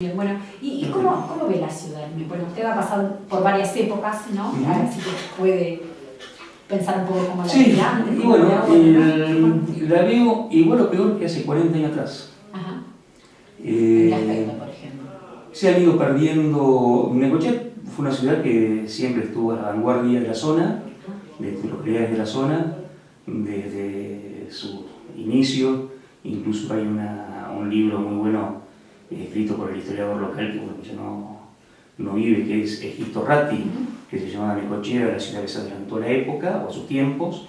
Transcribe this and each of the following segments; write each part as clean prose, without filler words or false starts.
Bien, bueno, ¿y cómo ve la ciudad? Bueno, usted ha pasado por varias épocas, ¿no? Así que puede pensar un poco cómo la veía antes. Y bueno, la veo igual o peor que hace 40 años atrás. Ajá. ¿En qué aspecto, por ejemplo? Se han ido perdiendo. Necochea fue una ciudad que siempre estuvo a la vanguardia de la zona, de las localidades de la zona, desde su inicio. Incluso hay un libro muy bueno escrito por el historiador local que ya no vive, que es Egisto Ratti, que se llamaba Necochea, la ciudad que se adelantó a la época o a sus tiempos,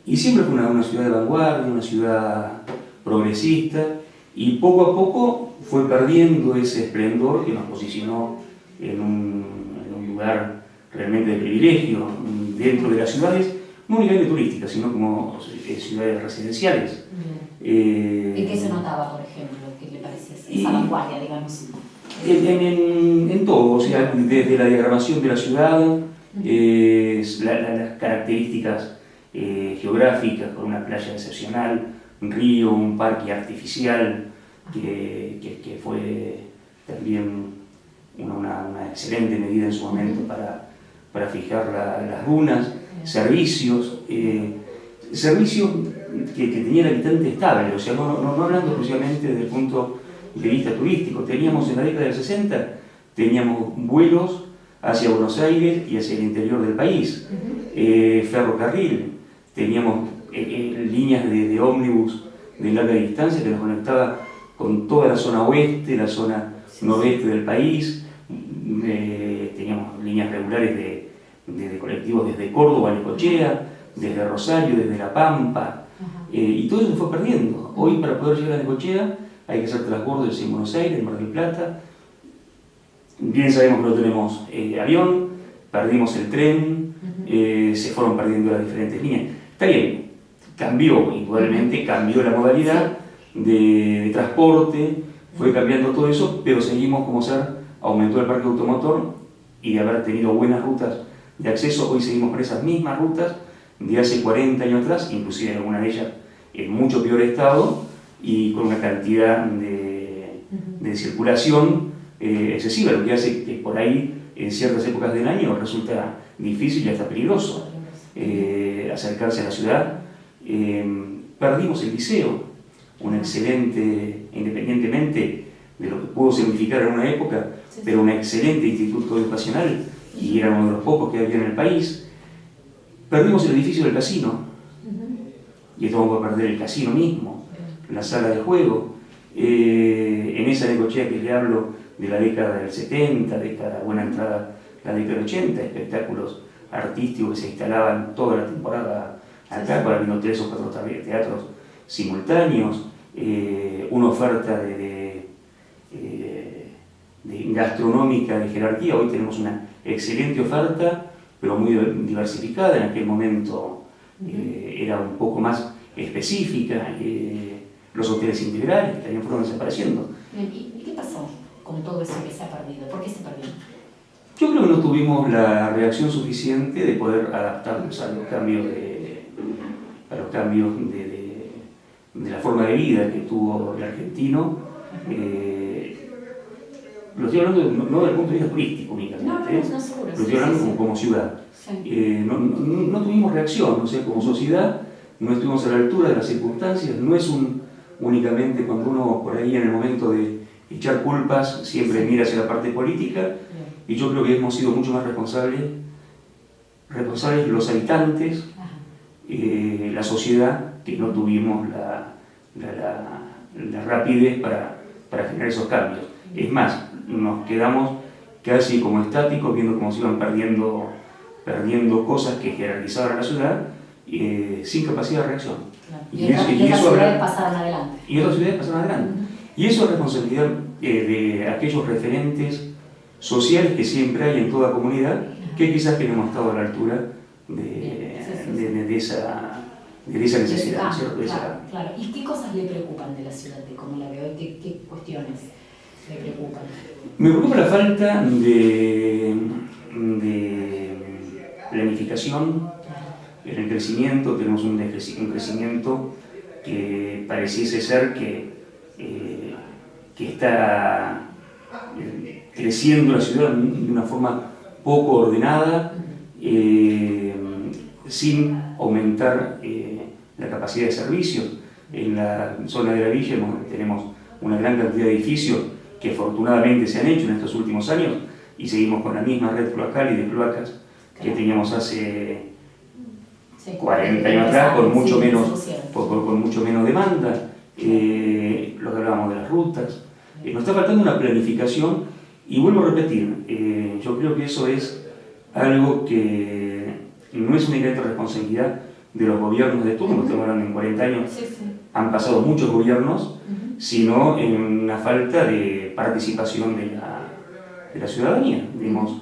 y siempre fue una ciudad de vanguardia, una ciudad progresista, y poco a poco fue perdiendo ese esplendor que nos posicionó en un lugar realmente de privilegio dentro de las ciudades, no únicamente turísticas, sino como ciudades residenciales. ¿Y qué se notaba, por ejemplo? ¿Qué le parecía esa vanguardia, digamos? En todo, o sea, desde la diagramación de la ciudad, las características geográficas, con una playa excepcional, un río, un parque artificial, que fue también una excelente medida en su momento para fijar las dunas, servicios que tenía el habitante estable, o sea, no hablando exclusivamente desde el punto de vista turístico. Teníamos en la década del 60, teníamos vuelos hacia Buenos Aires y hacia el interior del país, ferrocarril, teníamos líneas de ómnibus de larga distancia que nos conectaba con toda la zona oeste, la zona noroeste del país, teníamos líneas regulares de colectivos desde Córdoba a Necochea, desde Rosario, desde La Pampa, y todo eso se fue perdiendo. Hoy, para poder llegar a Necochea hay que hacer transbordos en Buenos Aires, en Mar del Plata. Bien sabemos que no tenemos avión, perdimos el tren, se fueron perdiendo las diferentes líneas. Está bien, indudablemente cambió la modalidad de transporte, fue cambiando todo eso, pero seguimos como aumentó el parque automotor, y de haber tenido buenas rutas de acceso, hoy seguimos por esas mismas rutas de hace 40 años atrás, inclusive alguna de ellas en mucho peor estado y con una cantidad de circulación excesiva, lo que hace que por ahí en ciertas épocas del año resulta difícil y hasta peligroso acercarse a la ciudad. Perdimos el liceo, un excelente, independientemente de lo que pudo significar en una época, pero un excelente instituto educacional, y era uno de los pocos que había en el país. Perdimos el edificio del casino, y esto vamos a perder el casino mismo, la sala de juego. En esa Necochea que le hablo de la década del 70, buena entrada la década del 80, espectáculos artísticos que se instalaban toda la temporada acá, para viendo 3 o 4 teatros simultáneos, una oferta de gastronómica de jerarquía. Hoy tenemos una excelente oferta, pero muy diversificada. En aquel momento era un poco más específica. Los hoteles integrales que también fueron desapareciendo. ¿Y qué pasó con todo eso que se ha perdido? ¿Por qué se perdió? Yo creo que no tuvimos la reacción suficiente de poder adaptarnos a los cambios de la forma de vida que tuvo el argentino. Lo estoy hablando no desde el punto de vista turístico únicamente, no, seguro, lo estoy hablando como ciudad. No tuvimos reacción, o sea, como sociedad no estuvimos a la altura de las circunstancias. No es únicamente cuando uno por ahí en el momento de echar culpas siempre mira hacia la parte política, y yo creo que hemos sido mucho más responsables los habitantes, la sociedad, que no tuvimos la rapidez para generar esos cambios. Es más, nos quedamos casi como estáticos viendo cómo se iban perdiendo cosas que jerarquizaban a la ciudad, sin capacidad de reacción. Y otras ciudades pasaron adelante. Y eso es responsabilidad de aquellos referentes sociales que siempre hay en toda comunidad, que quizás que no hemos estado a la altura de esa necesidad, ¿cierto? Claro. ¿Y qué cosas le preocupan de la ciudad, de cómo la veo? ¿Qué cuestiones le preocupan? Me preocupa la falta de planificación en el crecimiento. Tenemos un crecimiento que pareciese ser que está creciendo la ciudad de una forma poco ordenada, sin aumentar la capacidad de servicios. En la zona de la villa tenemos una gran cantidad de edificios que afortunadamente se han hecho en estos últimos años y seguimos con la misma red cloacal y de cloacas que teníamos hace 40 años atrás, con mucho menos demanda. Lo que hablábamos de las rutas. Nos está faltando una planificación y vuelvo a repetir, yo creo que eso es algo que no es únicamente responsabilidad de los gobiernos de turno, estamos hablando en 40 años, han pasado muchos gobiernos, sino en una falta de participación de la ciudadanía. Hemos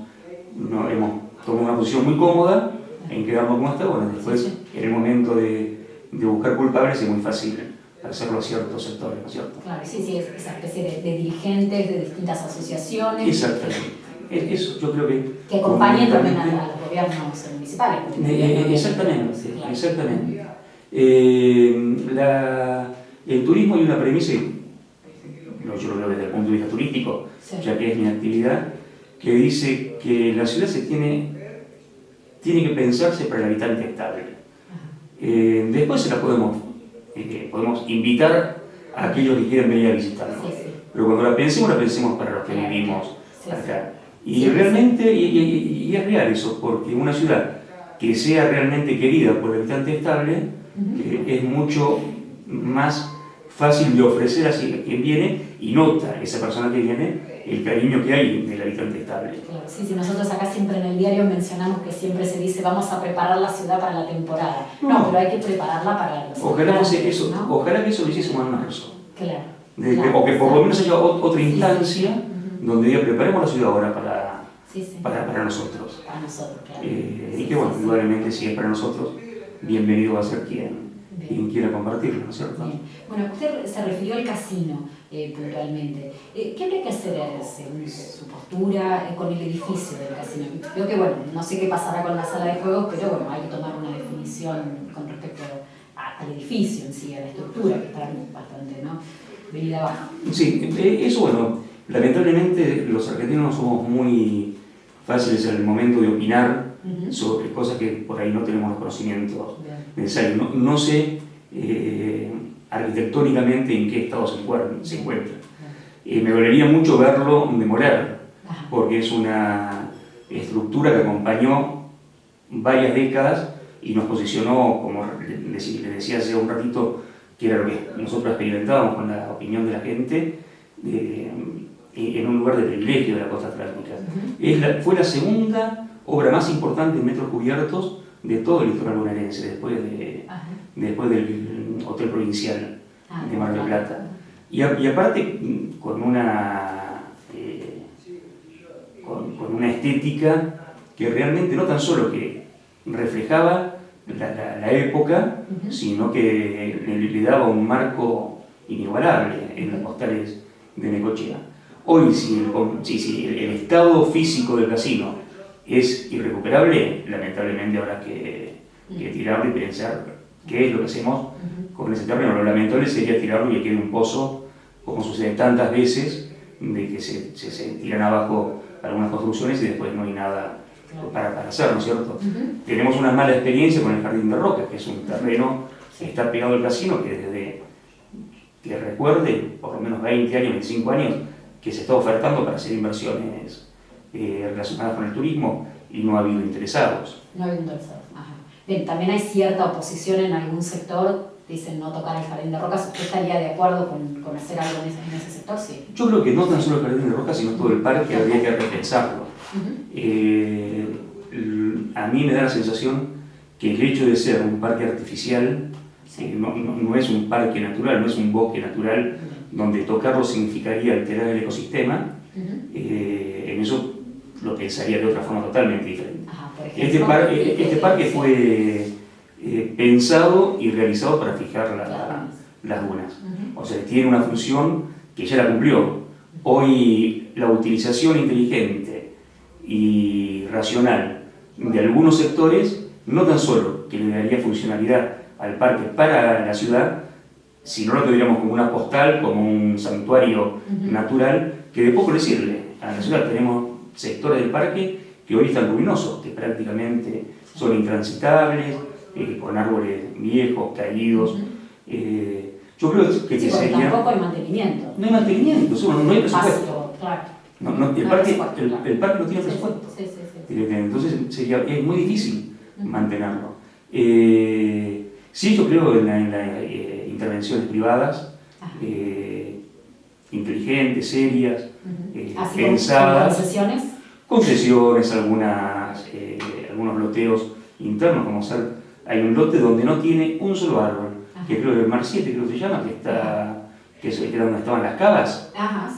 tomado una posición muy cómoda en quedarnos como está, bueno, después en el momento de buscar culpables es muy fácil hacerlo a ciertos sectores, ¿no es cierto? Claro, sí, esa especie de dirigentes de distintas asociaciones. Exactamente. Eso yo creo que acompañen también a los gobiernos municipales. Exactamente. El turismo hay una premisa, yo lo veo desde el punto de vista turístico, ya que es mi actividad, que dice que la ciudad tiene que pensarse para el habitante estable. Después se la podemos invitar a aquellos que quieran venir a visitarnos. Pero cuando la pensemos para los que vivimos acá. Y realmente, y es real eso, porque una ciudad que sea realmente querida por el habitante estable es mucho más fácil de ofrecer a quien viene y nota esa persona que viene el cariño que hay del habitante estable. Claro, sí, nosotros acá siempre en el diario mencionamos que siempre se dice vamos a preparar la ciudad para la temporada. No, pero hay que prepararla para los ojalá que eso lo hiciésemos en marzo. Claro. O que por lo menos haya otra instancia donde diga preparemos la ciudad ahora para nosotros. Para nosotros, claro. Y que bueno, indudablemente si es para nosotros, bienvenido va a ser quien quiera compartirlo, ¿no es cierto? Bien. Bueno, usted se refirió al casino puntualmente. ¿Qué habría que hacer según su postura con el edificio del casino? Creo que, bueno, no sé qué pasará con la sala de juegos, pero bueno, hay que tomar una definición con respecto al edificio en sí, a la estructura, que está bastante, ¿no?, venida abajo. Sí, eso bueno, lamentablemente los argentinos no somos muy fáciles en el momento de opinar sobre cosas que por ahí no tenemos los conocimientos necesarios. No sé arquitectónicamente en qué estado se encuentra. Me dolería mucho verlo demorar, porque es una estructura que acompañó varias décadas y nos posicionó, como le decía hace un ratito, que era lo que nosotros experimentábamos con la opinión de la gente, en un lugar de privilegio de la costa atlántica. Fue la segunda obra más importante en metros cubiertos de todo el litoral bonaerense, después del Hotel Provincial de Mar del Plata. Y aparte con una estética que realmente no tan solo que reflejaba la época, sino que le daba un marco inigualable en las postales de Necochea. Hoy, si el estado físico del casino es irrecuperable, lamentablemente habrá que tirarlo y pensar qué es lo que hacemos con ese terreno. Lo lamentable sería tirarlo y que quede un pozo, como sucede tantas veces, de que se tiran abajo algunas construcciones y después no hay nada para hacer, ¿no es cierto? Tenemos una mala experiencia con el Jardín de Rocas, que es un terreno que está pegado al casino, que desde que recuerde, por lo menos 20 años, 25 años, que se está ofertando para hacer inversiones relacionadas con el turismo y no ha habido interesados. No ha habido interesados, ajá. Bien, también hay cierta oposición en algún sector, dicen no tocar el Jardín de Rocas. ¿Usted estaría de acuerdo con hacer algo en ese sector? Sí. Yo creo que no tan solo el Jardín de Rocas, sino todo el parque habría que repensarlo. A mí me da la sensación que el hecho de ser un parque artificial no es un parque natural, no es un bosque natural, donde tocarlo significaría alterar el ecosistema. En eso lo pensaría de otra forma totalmente diferente. Este parque fue pensado y realizado para fijar las dunas. O sea, tiene una función que ya la cumplió. Hoy la utilización inteligente y racional de algunos sectores, no tan solo que le daría funcionalidad al parque para la ciudad, si no lo tendríamos como una postal, como un santuario natural, que de poco le sirve. A la ciudad tenemos sectores del parque que hoy están luminosos, que prácticamente son intransitables, con árboles viejos, caídos. Yo creo que Sí, porque sería... tampoco hay mantenimiento. No hay mantenimiento, no hay presupuesto. Pasto, claro. El parque no tiene presupuesto. Sí. Entonces es muy difícil mantenerlo. Sí, yo creo en las intervenciones privadas, inteligentes, serias, pensadas. ¿Concesiones? Concesiones, algunos loteos internos, como hay un lote donde no tiene un solo árbol, que creo que el Mar 7 creo que se llama, que es donde estaban las cavas.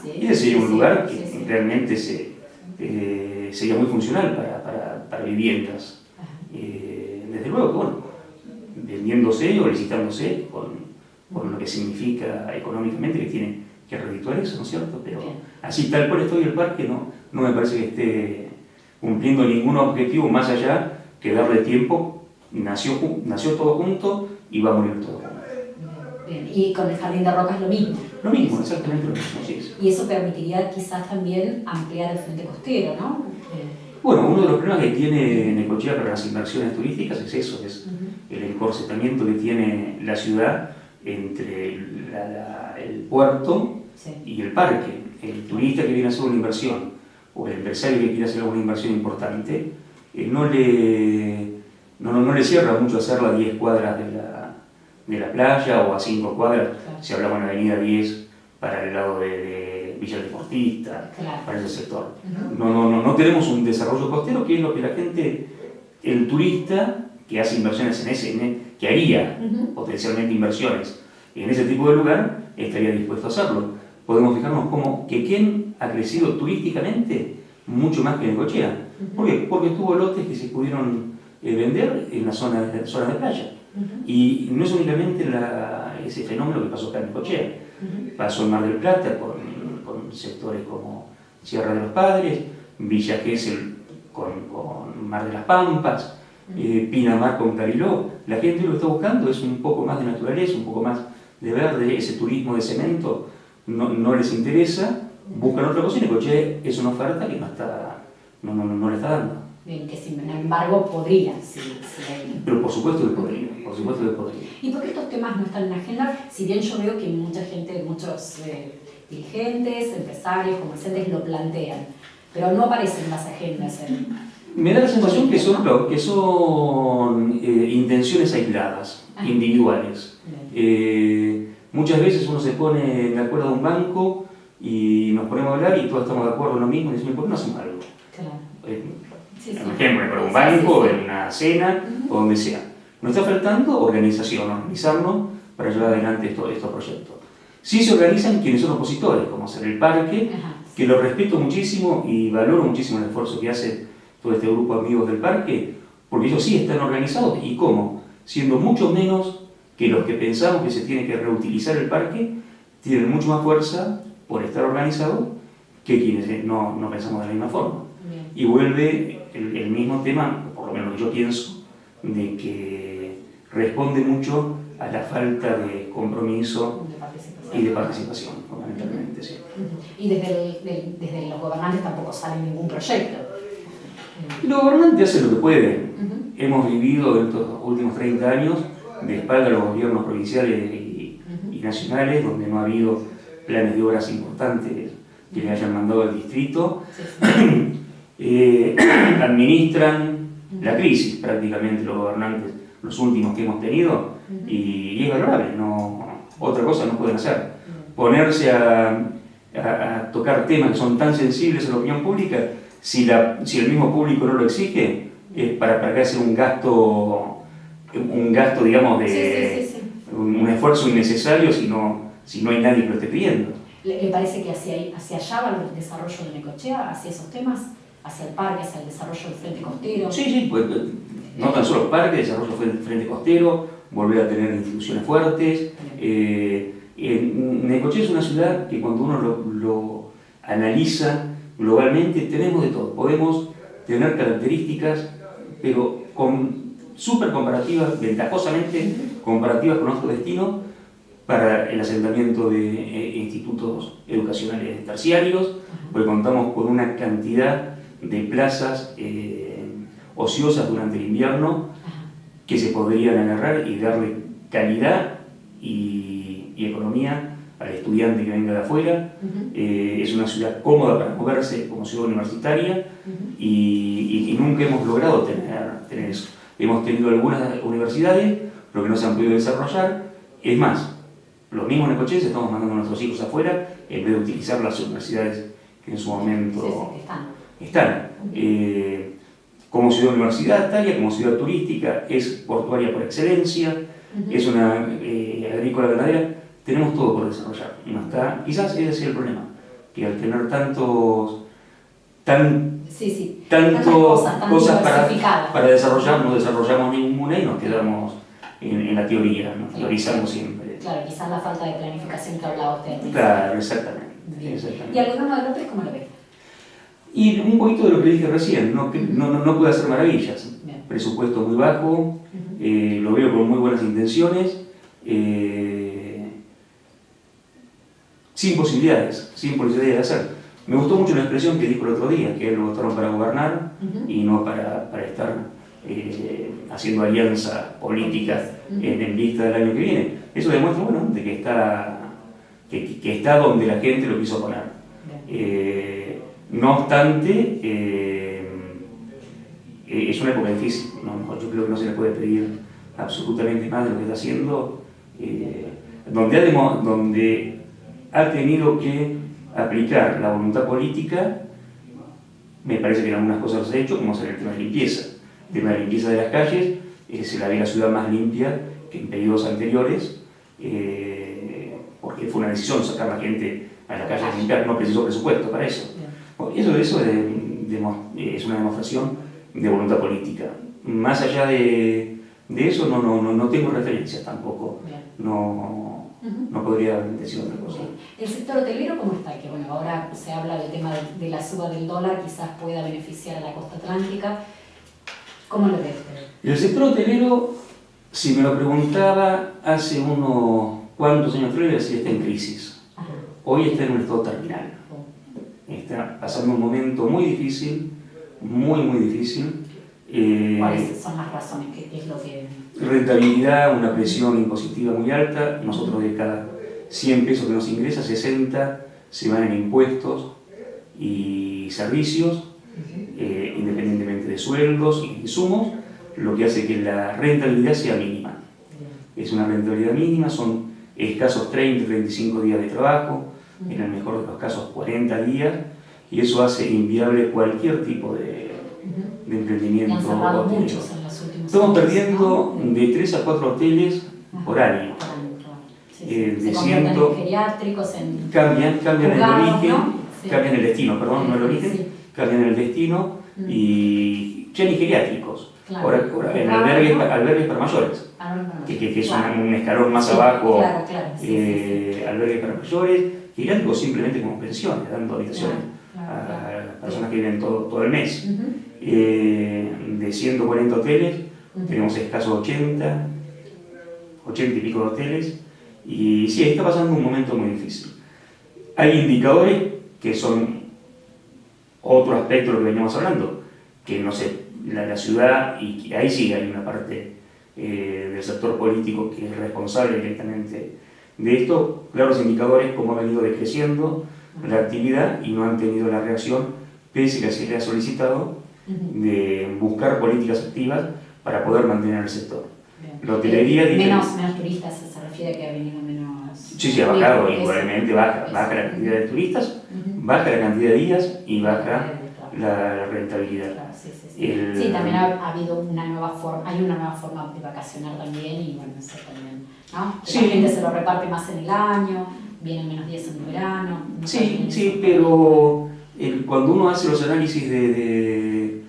Y ese sería un lugar que realmente sería muy funcional para viviendas. Desde luego que, bueno, vendiéndose o licitándose con lo que significa económicamente que tiene que redituar eso, ¿no es cierto? Pero así tal cual está hoy el parque, no me parece que esté cumpliendo ningún objetivo más allá que darle tiempo. Nació todo junto y va a morir todo junto. Bien. Y con el Jardín de Rocas lo mismo. Lo mismo, exactamente lo mismo, sí. Y eso permitiría quizás también ampliar el frente costero, ¿no? Bueno, uno de los problemas que tiene Necochea para las inversiones turísticas es eso, es el encorsetamiento que tiene la ciudad entre el puerto y el parque. El turista que viene a hacer una inversión o el empresario que quiere hacer alguna inversión importante, no le cierra mucho hacerla a 10 cuadras de la playa o a 5 cuadras, si hablamos en la avenida 10 para el lado de Villa Deportista, para ese sector. No tenemos un desarrollo costero, que es lo que la gente, el turista que hace inversiones que haría potencialmente inversiones en ese tipo de lugar, estaría dispuesto a hacerlo. Podemos fijarnos como Quequén ha crecido turísticamente mucho más que Necochea. ¿Por qué? Porque tuvo lotes que se pudieron vender en las zonas de playa. Y no es únicamente ese fenómeno que pasó acá en Necochea. Pasó en Mar del Plata con sectores como Sierra de los Padres, Villa Gesell con Mar de las Pampas, Pinamar con Cariló. La gente lo que está buscando es un poco más de naturaleza, un poco más de verde. Ese turismo de cemento no les interesa, buscan otra cosa y Necochea es una oferta que no le está dando. Bien, que sin embargo podría, Pero por supuesto que podría, ¿Y por qué estos temas no están en la agenda? Si bien yo veo que mucha gente, muchos dirigentes, empresarios, comerciantes lo plantean, pero no aparecen en las agendas. Me da la sensación que son intenciones aisladas, individuales. Muchas veces uno se pone de acuerdo a un banco y nos ponemos a hablar y todos estamos de acuerdo en lo mismo y decimos, ¿por qué no hacemos algo? Por ejemplo, en un banco, en una cena o donde sea. Nos está faltando organizarnos para llevar adelante estos proyectos. Sí se organizan quienes son opositores, como ser el parque, que lo respeto muchísimo y valoro muchísimo el esfuerzo que hace todo este grupo de amigos del parque, porque ellos sí están organizados. ¿Y cómo? Siendo mucho menos que los que pensamos que se tiene que reutilizar el parque, tienen mucho más fuerza por estar organizados que quienes no pensamos de la misma forma. Bien. Y vuelve el mismo tema, por lo menos lo que yo pienso, de que responde mucho a la falta de compromiso y de participación, fundamentalmente, sí. Y desde los gobernantes tampoco sale ningún proyecto. Los gobernantes hacen lo que pueden. Hemos vivido en estos últimos 30 años de espalda a los gobiernos provinciales y nacionales, donde no ha habido planes de obras importantes que le hayan mandado al distrito. Administran la crisis prácticamente los gobernantes, los últimos que hemos tenido, y es valorable. Otra cosa no pueden hacer. Ponerse a tocar temas que son tan sensibles a la opinión pública, si el mismo público no lo exige, es para que hacer un gasto, digamos, un esfuerzo innecesario si no hay nadie que lo esté pidiendo. ¿Le parece que hacia allá va el desarrollo de Necochea, hacia esos temas, hacia el parque, hacia el desarrollo del frente costero? Sí, pues, no tan solo el parque, el desarrollo del frente costero, volver a tener instituciones fuertes. Necochea es una ciudad que cuando uno lo analiza globalmente, tenemos de todo. Podemos tener características, pero súper comparativas, ventajosamente comparativas con otros destinos, para el asentamiento de institutos educacionales terciarios, porque contamos con una cantidad de plazas ociosas durante el invierno que se podrían agarrar y darle calidad y economía al estudiante que venga de afuera. Es una ciudad cómoda para moverse como ciudad universitaria y nunca hemos logrado tener eso. Hemos tenido algunas universidades, pero que no se han podido desarrollar. Es más, los mismos necochenses estamos mandando a nuestros hijos afuera en vez de utilizar las universidades que en su momento están. Como ciudad universitaria, como ciudad turística, es portuaria por excelencia, es una agrícola ganadera, tenemos todo por desarrollar. No está, quizás ese es el problema, que al tener tantas cosas para desarrollar, no desarrollamos ninguna y nos quedamos en la teoría, ¿no? Teorizando siempre. Claro, quizás la falta de planificación que hablaba usted. Claro, exactamente. ¿Y al gobierno de López cómo lo ve? Y un poquito de lo que dije recién, ¿no? Que no puede hacer maravillas. Bien. Presupuesto muy bajo, lo veo con muy buenas intenciones, sin posibilidades de hacer. Me gustó mucho la expresión que dijo el otro día, que él lo votaron para gobernar y no para estar haciendo alianzas políticas en vista del año que viene. Eso demuestra, bueno, de que está donde la gente lo quiso poner. No obstante, es una época difícil, ¿no? Yo creo que no se le puede pedir absolutamente más de lo que está haciendo, donde ha tenido que aplicar la voluntad política. Me parece que en algunas cosas se ha hecho, como hacer el tema de limpieza. El tema de limpieza de las calles, se la ve la ciudad más limpia que en periodos anteriores, porque fue una decisión sacar a la gente a la calle a limpiar, no precisó presupuesto para eso. Eso es una demostración de voluntad política. Más allá de eso, no tengo referencias tampoco. No podría decir otra cosa. ¿El sector hotelero cómo está? Que bueno, ahora se habla del tema de la suba del dólar, quizás pueda beneficiar a la costa atlántica. ¿Cómo lo ve usted? El sector hotelero, si me lo preguntaba hace unos cuantos años atrás, decía está en crisis. Hoy está en un estado terminal. Está pasando un momento muy difícil, muy difícil. ¿Cuáles son las razones? ¿Qué es lo que...? Rentabilidad, una presión impositiva muy alta. Nosotros de cada 100 pesos que nos ingresa, 60 se van en impuestos y servicios, independientemente de sueldos y insumos, lo que hace que la rentabilidad sea mínima. Es una rentabilidad mínima, son escasos 30-35 días de trabajo, en el mejor de los casos 40 días, y eso hace inviable cualquier tipo de emprendimiento. Estamos perdiendo de 3 a 4 hoteles por año. De ciento, geriátricos, cambian el origen, ¿no? cambian el destino, perdón, no el origen, cambian el destino y ya ni geriátricos. Claro. Ahora en albergues para mayores, que es un escalón más abajo, albergues para mayores, geriátricos simplemente como pensiones, dando habitaciones a las personas que viven todo el mes. De 140 hoteles, tenemos escasos 80 y pico de hoteles, y sí, está pasando un momento muy difícil. Hay indicadores que son otro aspecto de lo que veníamos hablando, que no sé, la ciudad, y ahí sí hay una parte del sector político que es responsable directamente de esto, claros indicadores como ha venido decreciendo la actividad y no han tenido la reacción, pese a que se le ha solicitado, de buscar políticas activas para poder mantener el sector. La hotelería... menos turistas, se refiere a que ha venido menos... Sí, ha bajado, igualmente baja la cantidad de turistas, baja la cantidad de días y baja la rentabilidad. Claro, sí, también ha habido una nueva forma de vacacionar también, y bueno, eso también, ¿no? La gente se lo reparte más en el año, vienen menos días en el verano. Sí, pero cuando uno hace los análisis de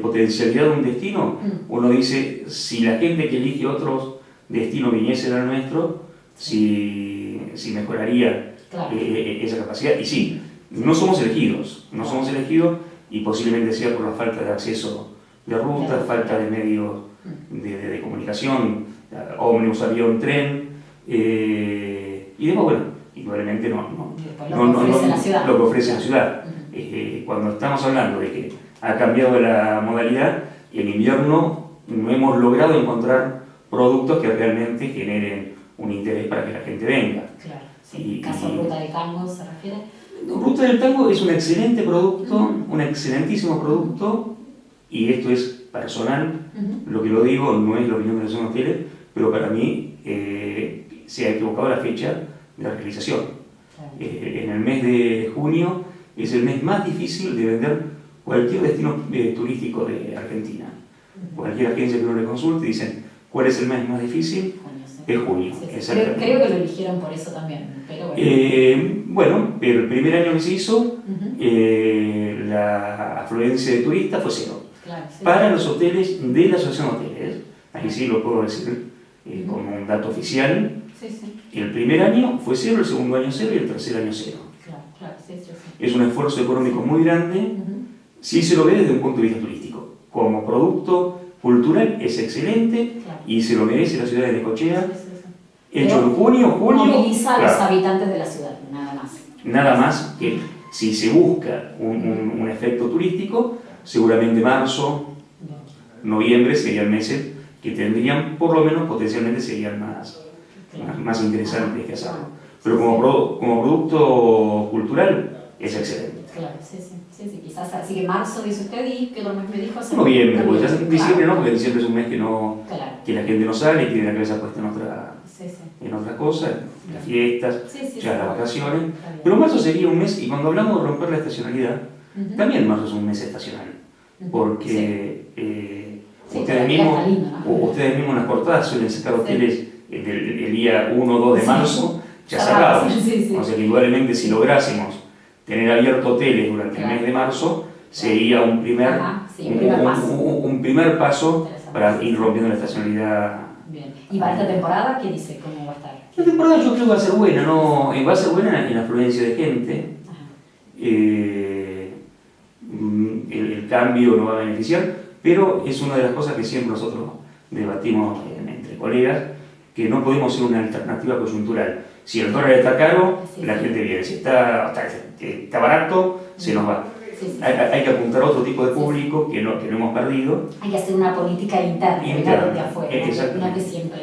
potencialidad de un destino, uno dice, si la gente que elige otros destinos viniese al nuestro, si mejoraría esa capacidad. Y sí, no somos elegidos, y posiblemente sea por la falta de acceso de rutas, falta de medios de comunicación, ómnibus, avión, tren, Y después, bueno, indudablemente Y después lo que ofrece la ciudad. lo que ofrece la ciudad. Ujú. Cuando estamos hablando de que ha cambiado la modalidad y en invierno no hemos logrado encontrar productos que realmente generen un interés para que la gente venga. Claro, sí. ¿Caso Ruta del Tango se refiere? Ruta del Tango es un excelente producto, un excelentísimo producto, y esto es personal, lo que lo digo no es la opinión de la Asociación de Hoteles, pero para mí se ha equivocado la fecha de la realización. Claro. En el mes de junio es el mes más difícil de vender cualquier destino turístico de Argentina. Cualquier agencia que uno le consulte dicen, ¿cuál es el mes más difícil? Junio, sí. Es junio. Sí, sí. Exactamente. Creo que lo eligieron por eso también, pero bueno. Bueno, pero el primer año que se hizo, la afluencia de turistas fue cero. Claro, sí. Para los hoteles de la Asociación de Hoteles, aquí sí lo puedo decir como un dato oficial, Sí, sí. el primer año fue cero, el segundo año cero y el tercer año cero. Claro, claro, sí, sí, sí. Es un esfuerzo económico muy grande, si se lo ve desde un punto de vista turístico. Como producto cultural es excelente, Claro. y se lo merece la ciudad de Necochea. Sí, sí, sí. Hecho en julio, Moviliza a los claro, habitantes de la ciudad, nada más. nada más que si se busca un efecto turístico, seguramente marzo, Bien. noviembre serían meses que tendrían, por lo menos potencialmente serían Claro. más interesantes que hacerlo. Pero como producto cultural es excelente. Claro, sí, sí, sí, sí, quizás así que marzo dice usted y que otro mes me dijo hace Noviembre, pues ya diciembre claro. no, porque diciembre es un mes que Claro. que la gente no sale y tiene la cabeza puesta Sí, sí. en otras cosas, en las fiestas, Sí, sí, ya sí. las vacaciones. Está bien. Pero marzo sería un mes, y cuando hablamos de romper la estacionalidad, Ujú. también marzo es un mes estacional, Ujú. porque Sí, ustedes todavía mismos, está lindo, ¿no? ustedes mismos en las portadas suelen sacar hoteles el día 1 o 2 de Sí. marzo ya Cerrados, cerrados. sí, sí. O sea que indudablemente si lográsemos tener abierto hoteles durante Claro. el mes de marzo, sería un primer, Ajá, sí, un primer paso. un primer paso Interesante. para ir rompiendo la estacionalidad. Bien. ¿Y para esta temporada qué dice? ¿Cómo va a estar? La temporada yo creo que va a ser buena, ¿no? Va a ser buena en la afluencia de gente. Ajá. El cambio nos va a beneficiar, pero es una de las cosas que siempre nosotros debatimos entre colegas, que no podemos ser una alternativa coyuntural. Si el dólar está caro, Sí. la gente viene. Si está barato, se nos va. Sí, sí, sí. Hay que apuntar a otro tipo de público que no hemos perdido. Hay que hacer una política interna, Interna, desde afuera, exactamente. no que siempre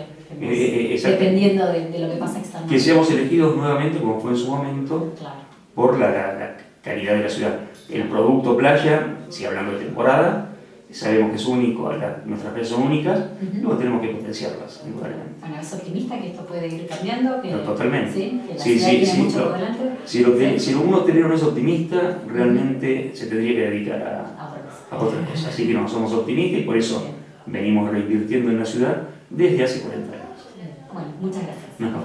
Exacto. dependiendo de lo que pasa externamente. Que seamos elegidos nuevamente, como fue en su momento, Claro. por la calidad de la ciudad. El producto playa, si hablando de temporada, sabemos que es único, nuestras playas son únicas, luego tenemos que potenciarlas, indudablemente. Bueno, ¿es optimista que esto puede ir cambiando? Que, No, totalmente. ¿sí? Que la Sí, ciudad sí, tiene sí, mucho claro. por delante. Si uno hotelero no es optimista, realmente se tendría que dedicar Otra cosa. a otra cosa. Así que no, somos optimistas y por eso venimos reinvirtiendo en la ciudad desde hace 40 años. Bueno, muchas gracias. No, no.